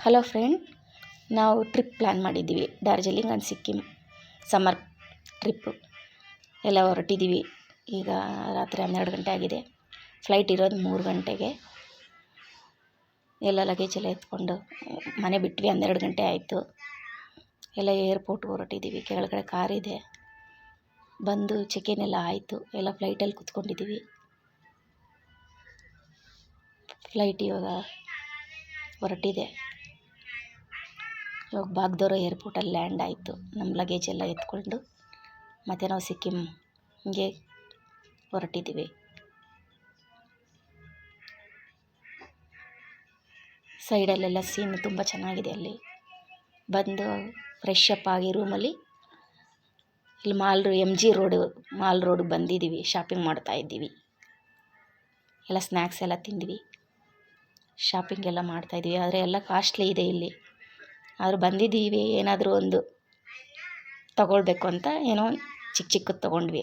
Hello friend, ನಾವು trip plan ಮಾಡಿದ್ದೀವಿ. Darjeeling and Sikkim summer trip ಎಲ್ಲ ಹೊರಟಿದ್ದೀವಿ. ಈಗ ರಾತ್ರಿ 12 ಗಂಟೆ ಆಗಿದೆ. ಫ್ಲೈಟ್ ಇರೋದು 3 ಗಂಟೆಗೆ. ಎಲ್ಲ ಲಗೇಜ್ ಎಲ್ಲ ಎತ್ಕೊಂಡು ಮನೆ ಬಿಟ್ವಿ. 12 ಗಂಟೆ ಆಯಿತು. ಎಲ್ಲ ಏರ್ಪೋರ್ಟ್ಗೆ ಹೊರಟಿದ್ದೀವಿ. ಕೆಳಗಡೆ ಕಾರಿದೆ. ಬಂದು ಚೆಕ್-ಇನ್ ಎಲ್ಲ ಆಯಿತು. ಎಲ್ಲ ಫ್ಲೈಟಲ್ಲಿ ಕೂತ್ಕೊಂಡಿದ್ದೀವಿ. ಫ್ಲೈಟ್ ಇವಾಗ ಹೊರಟಿದೆ. ಇವಾಗ ಬಾಗ್ದೋರ ಏರ್ಪೋರ್ಟಲ್ಲಿ ಲ್ಯಾಂಡ್ ಆಯಿತು. ನಮ್ಮ ಲಗೇಜ್ ಎಲ್ಲ ಎತ್ಕೊಂಡು ಮತ್ತು ನಾವು ಸಿಕ್ಕಿಮ್ಗೆ ಹೊರಟಿದ್ದೀವಿ. ಸೈಡಲ್ಲೆಲ್ಲ ಸೀನ್ ತುಂಬ ಚೆನ್ನಾಗಿದೆ. ಅಲ್ಲಿ ಬಂದು ಫ್ರೆಶ್ ಅಪ್ ಆಗಿ ರೂಮಲ್ಲಿ ಇಲ್ಲಿ MG ರೋಡ್ ಬಂದಿದ್ದೀವಿ. ಶಾಪಿಂಗ್ ಮಾಡ್ತಾ ಇದ್ದೀವಿ. ಎಲ್ಲ ಸ್ನ್ಯಾಕ್ಸ್ ಎಲ್ಲ ತಿಂದ್ವಿ. ಶಾಪಿಂಗ್ ಎಲ್ಲ ಮಾಡ್ತಾಯಿದ್ವಿ. ಆದರೆ ಎಲ್ಲ ಕಾಸ್ಟ್ಲಿ ಇದೆ ಇಲ್ಲಿ. ಆದರೂ ಬಂದಿದ್ದೀವಿ, ಏನಾದರೂ ಒಂದು ತಗೊಳ್ಬೇಕು ಅಂತ ಏನೋ ಚಿಕ್ಕದು ತೊಗೊಂಡ್ವಿ.